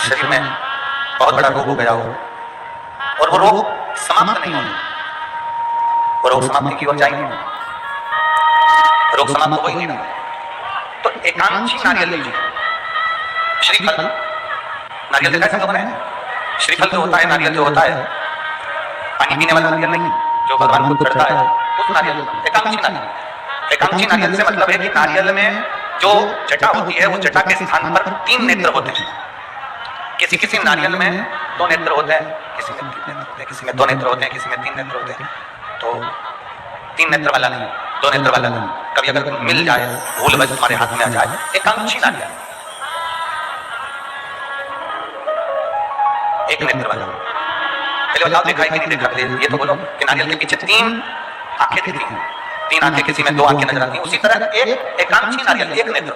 शरीर में बहुत बड़ा रोग हो गया हो और वो रोग समाप्त नहीं होने, वो रोग समाप्ति की ओर जाएंगे, रोग समाप्त हो ही नहीं। तो एकांक्षी नारियल लीजिए, श्रीफल, नारियल देखा है तुमने? श्रीफल जो होता है, नारियल जो होता है, पानी पीने वाला नारियल नहीं, जो भगवान को चढ़ता है, उस नारियल, एकांक्षी नारियल। एकांक्षी नारियल से मतलब है कि नारियल में जो जटा होती है, वो जटा के स्थान पर 3 नेत्र होते हैं। किसी किसी नारियल में 2 नेत्र होते हैं, किसी में 3 नेत्र होते हैं, किसी में 2 नेत्र होते हैं, किसी में 3 नेत्र होते हैं। तो 3 नेत्र वाला नहीं, 2 नेत्र वाला नहीं, कभी अगर मिल जाए, भूलवश तुम्हारे हाथ में आ जाए, एकांक्षी नारियल, एक नेत्र वाला। पहले बताओ देखा है कि नहीं देखा? ये तो बोलो कि नारियल के पीछे 3 आंखें दिखती हैं, 3 आंखें, किसी में 2 आंखें नजर आती हैं। उसी तरह एक एकांक्षी नारियल, एक नेत्र।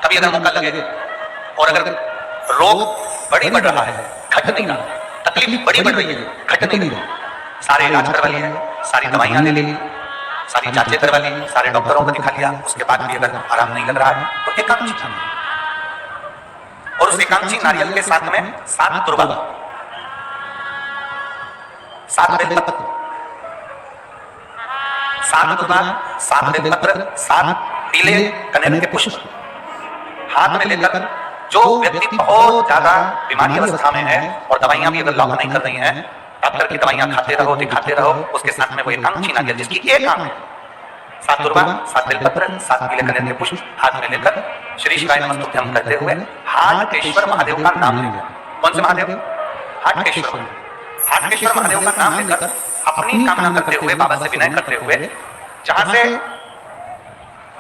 कभी अगर मौका लगे और अगर रोग बढ़ रहा है, घट नहीं रहा, तकलीफ बड़ी बढ़ रही है, घट नहीं रही, सारे इलाज करवा लिए, सारी दवाइयां ले ली, सारी जांचें करवा ली, सारे डॉक्टरों को दिखा लिया, उसके बाद भी अगर आराम नहीं लग रहा है तो एकांक्षी नारियल। और उस एकांक्षी नारियल के साथ में 7 दुर्वा, 7 बेलपत्र, 7 दुर्वा, 7 बेलपत्र, 7 पीले कनेर के पुष्प हाथ में लेकर, जो व्यक्ति बहुत ज्यादा बीमारी अवस्था में है और दवाइयां भी अगर लॉक नहीं कर रही हैं, डॉक्टर की दवाइयां खाते रहो, दिखाते रहो, उसके साथ में वो एकांक्षी नारियल जिसकी एक आंख है, 7 दुर्वा, 7 बेलपत्र, 7 पीले कनेर के पुष्प हाथ में लेकर श्री शिवाय नमस्तुभ्यं करते हुए हाटकेश्वर महादेव का नाम लेंगे। कौन से महादेव? हाटकेश्वर। हाटकेश्वर महादेव का नाम लेकर अपनी कामना करते हुए, बाबा से विनय करते हुए, जहां से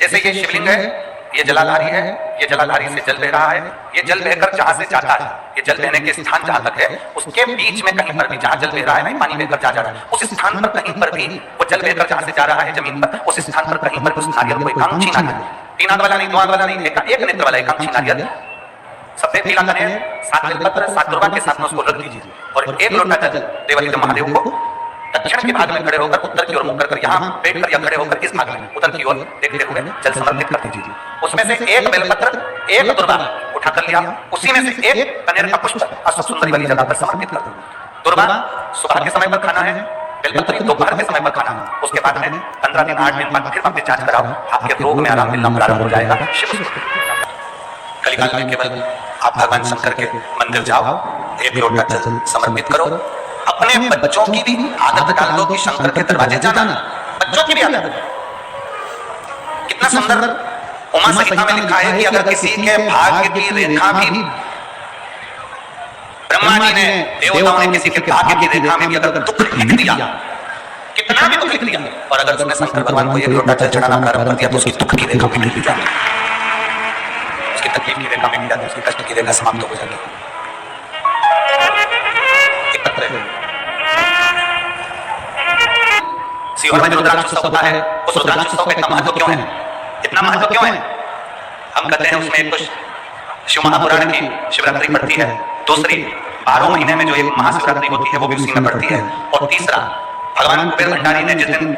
जैसे ये शिवलिंग है, ये जलाधारी है, ये जलाधारी से जल बह रहा है, ये जल बहकर जहां से जाता है, ये जल बहने के स्थान जहां तक है, उसके बीच में कहीं पर भी जहां जल बह रहा है ना, पानी बहकर जा रहा है, उस स्थान पर कहीं पर भी वो जल बहकर जहां से जा रहा है जमीन पर, उस स्थान पर कहीं पर उस नारियल को एकांक्षी नारियल, 3 आंख वाला नहीं, 2 आंख वाला नहीं, एक नेत्र वाला एकांक्षी नारियल, सफेद पीला कनेर, 7 बेलपत्र, 7 दुर्वा के साथ में उसको रख दीजिए और 1 लोटा जल देवलिंग महादेव को दक्षिण के भाग में खड़े होकर, उत्तर की ओर मुख कर, यहाँ बैठ कर या खड़े होकर इस भाग में उत्तर की ओर देखते हुए जल समर्पित कर दीजिए। उसमें से 1 बेलपत्र, 1 दुर्वा उठा कर लिया, उसी में से 1 कनेर का पुष्प अश्व सुंदरी वाली जगह पर समर्पित कर दीजिए। दुर्वा सुबह के समय पर खाना है, बेलपत्री दोपहर के समय पर खाना है। उसके बाद में 15 दिन 8 दिन बाद फिर वापस जांच कराओ, आपके रोग में आराम मिलना प्रारंभ हो जाएगा। कलिकाल में केवल आप भगवान शंकर के मंदिर जाओ, 1 लोटा जल समर्पित करो, अपने बच्चों की भी आदत डाल दो कि शंकर के दरवाजे जाना, बच्चों की भी आदत। कितना सुंदर उमा संहिता में लिखा है कि अगर किसी के भाग्य की रेखा भी, ब्रह्मा जी ने, देवताओं ने किसी के भाग्य की रेखा में भी अगर दुख लिख दिया, कितना भी दुख लिख दिया, और अगर उसने शंकर भगवान को 1 लोटा जल चढ़ाना प्रारंभ कर दिया तो उसकी दुख की रेखा भी मिट जाती, उसकी तकलीफ की रेखा मिट जाती, उसकी कष्ट की रेखा समाप्त हो जाती। सीहोर में जो रुद्राक्ष उत्सव होता है, उस रुद्राक्ष उत्सव का इतना महत्व क्यों है? इतना महत्व क्यों है? हम कहते हैं उसमें कुछ शिव महापुराण की शिवरात्रि पड़ती है, दूसरी 12 महीने में जो एक महाशिवरात्रि होती है वो भी उसी में पड़ती है, और तीसरा भगवान कुबेर भंडारी ने जिस दिन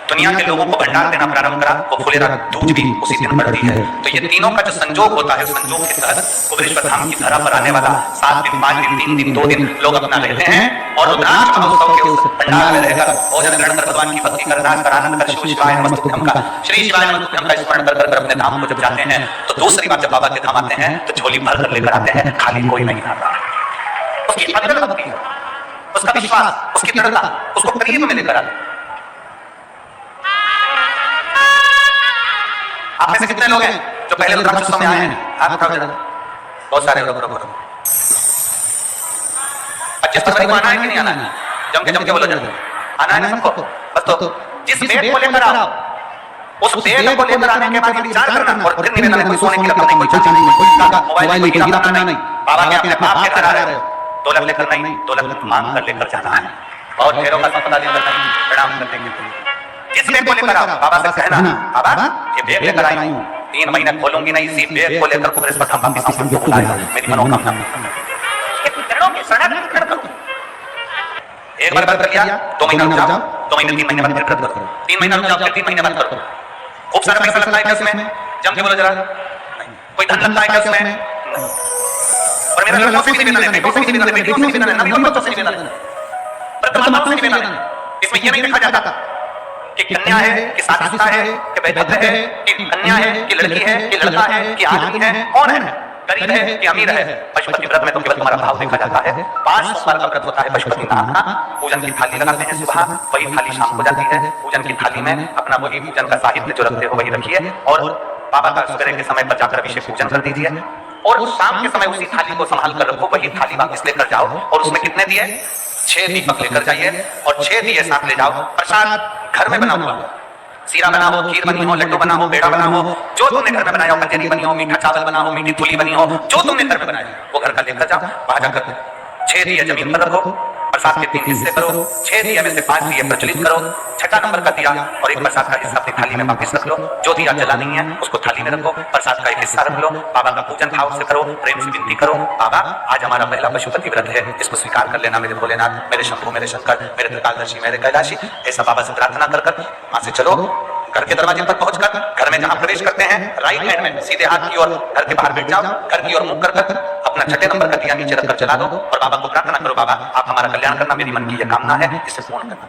दुनिया के लोगों को भंडार देना प्रारंभ करा, वो फुलेरा दूज भी उसी दिन पड़ती है। तो ये तीनों का जो संजोग होता है, संजोग के तहत कुबेरेश्वर धाम की धरा पर आने वाला 7 दिन 5 दिन 3 दिन 2 दिन लोग अपना रहते हैं और रुद्राक्ष महोत्सव के उस भंडार में रहकर भोजन ग्रहण कर भगवान की भक्ति कर, नाच कर, आनंद कर, शिव शिवाय नमस्तुभ्यं का, श्री शिवाय नमस्तुभ्यं का स्मरण कर कर अपने धाम को जब जाते हैं, तो दूसरी बार जब बाबा के धाम आते हैं तो झोली भर कर लेकर आते हैं, खाली कोई नहीं आता। उसकी अद्भुत भक्ति, उसका विश्वास, उसकी दृढ़ता उसको करीब में लेकर आते। आप में से कितने लोग हैं जो पहले रुद्राक्ष उत्सव में आए हैं? हाथ उठाओ जरा, बहुत सारे लोग। 25 फरवरी को आना है कि नहीं आना है? जम के बोलो जरा, आना है ना सबको? बस तो जिस बेड को लेकर आओ, उस बेड को लेकर आने के बाद विचार करना और फिर निवेदन है, कोई सोने की लकड़ी नहीं, कोई चांदी नहीं, कोई मोबाइल नहीं, हीरा करना नहीं, बाबा के अपने बाप के घर आ रहे हो, दौलत लेकर नहीं, दौलत मांग कर लेकर जाना है। बहुत ढेरों का संपदा लेकर प्रणाम कर देंगे। जिस बेग को लेकर आओ, बाबा से कहना, बाबा ये बेग लेकर आई हूँ, 3 महीने खोलूंगी नहीं, इसी बेग को लेकर कुबेरेश्वर धाम वापस आऊंगी, मेरी मनोकामना। एक बार व्रत कर लिया, 2 महीना रुक जाओ, 2 महीने 3 महीने बाद व्रत करो, 3 महीना रुक जाओ, 3 महीने बाद करो। खूब सारा पैसा लगता है क्या इसमें? जम के बोलो जरा, कोई धन लगता है क्या इसमें? पर मेरा लड़कों से भी निवेदन है, बेटों से भी निवेदन है, बेटियों से भी निवेदन है, नवी बच्चों से निवेदन है, परमात्मा से निवेदन है। इसमें यह नहीं देखा जाता कि कन्या है कि शादीशुदा है कि वैधव्य है कि कन्या है कि लड़की है कि लड़का है कि आदमी है, कौन है, गरीब है कि अमीर है। पशुपति व्रत में तो केवल तुम्हारा भाव देखा जाता है। 5 सोमवार का व्रत होता है पशुपतिनाथ का। पूजन की थाली लगाते हैं सुबह, वही थाली शाम को जाती है। पूजन की थाली में अपना वही पूजन का साहित्य जो रखते हो वही रखिए और बाबा का सुबह के समय पर जाकर अभिषेक पूजन कर दीजिए और शाम के समय उसी थाली को संभाल कर रखो, वही थाली वापस लेकर जाओ और उसमें कितने दिए, 6 दीपक लेकर जाइए और 6 दिए साथ ले जाओ। प्रसाद घर में बना हुआ, सीरा बना हो, खीर बनी हो, लड्डू बना हो, पेड़ा बना हो, जो तुमने घर में बनाया हो, कंजरी बनी हो, मीठा चावल बना हो, मीठी फूली बनी हो, जो तुमने घर में बनाया वो घर का लेकर जाओ। वहां जाकर 6 दिए जमीन पर रखो, प्रसाद के 3 हिस्से करो, 6 दिए में से 5 दिए प्रज्वलित करो, 6ठा नंबर का दिया और एक प्रसाद का हिस्सा अपनी थाली में वापस रख लो। जो दिया जला नहीं है उसको थाली में रखो, प्रसाद का एक हिस्सा रख लो, बाबा का पूजन भाव से करो, प्रेम से विनती करो, बाबा आज हमारा पहला पशुपति व्रत है, इसको स्वीकार कर लेना मेरे भोलेनाथ, मेरे शंभु, मेरे शंकर, मेरे त्रिकालदर्शी, मेरे कैलाशी। ऐसा बाबा से प्रार्थना कर कर वहां से चलो। घर के दरवाजे पर पहुंचकर घर में जहां प्रवेश करते हैं राइट हैंड में सीधे हाथ की ओर घर के बाहर बैठ जाओ, घर की ओर मुख कर अपना 6ठे नंबर का दिया नीचे रखकर जला दो और बाबा को प्रार्थना करो, बाबा आप हमारा कल्याण करना, मेरी मन की यह कामना है, इसे पूर्ण करना।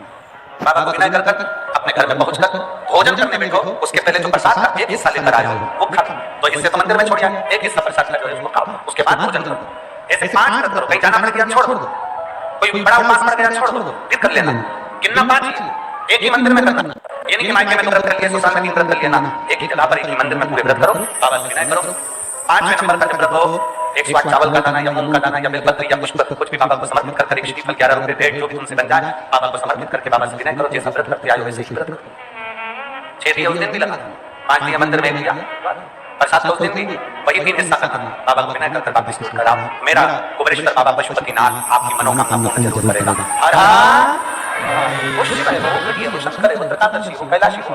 बाबा को विनय कर अपने घर में पहुंचकर भोजन करने बैठो, उसके पहले जो प्रसाद का एक हिस्सा लेकर आए वो खा, तो हिस्से तो मंदिर में छोड़िए, एक हिस्सा प्रसाद का जो है उसको खाओ, उसके बाद भोजन करो। ऐसे 5 व्रत करो, कहीं जाना पड़ गया छोड़ दो, कोई बड़ा उपास पड़ गया छोड़ दो, फिर कर लेना। गिनना 5 एक ही मंदिर में करना, ये नहीं कि मायके में तो व्रत कर लिया, ससुराल में व्रत कर लिया ना, एक ही जगह पर एक ही मंदिर में पूरे व्रत करो, बाबा से विनय करो। 5वें नंबर का जब व्रत हो, 1 स्वाद चावल का दाना या मूंग का दाना या बेलपत्र या पुष्प कुछ भी बाबा को समर्पित कर एक श्रीफल 11 रुपए भेंट जो भी तुमसे बन जाए बाबा को समर्पित करके बाबा से विनय करो, जैसा व्रत करते आए वैसे ही व्रत करो। 6 दिया उस दिन भी लगा, 5 दिया मंदिर में दिया, प्रसाद उस दिन भी वही 3 हिस्सा करना, बाबा को विनय कर वापस कराओ। मेरा कुबेरेश्वर बाबा पशुपतिनाथ आपकी मनोकामना पूर्ण जरूर करेगा। हर हर शंकर, कैलाशी हो।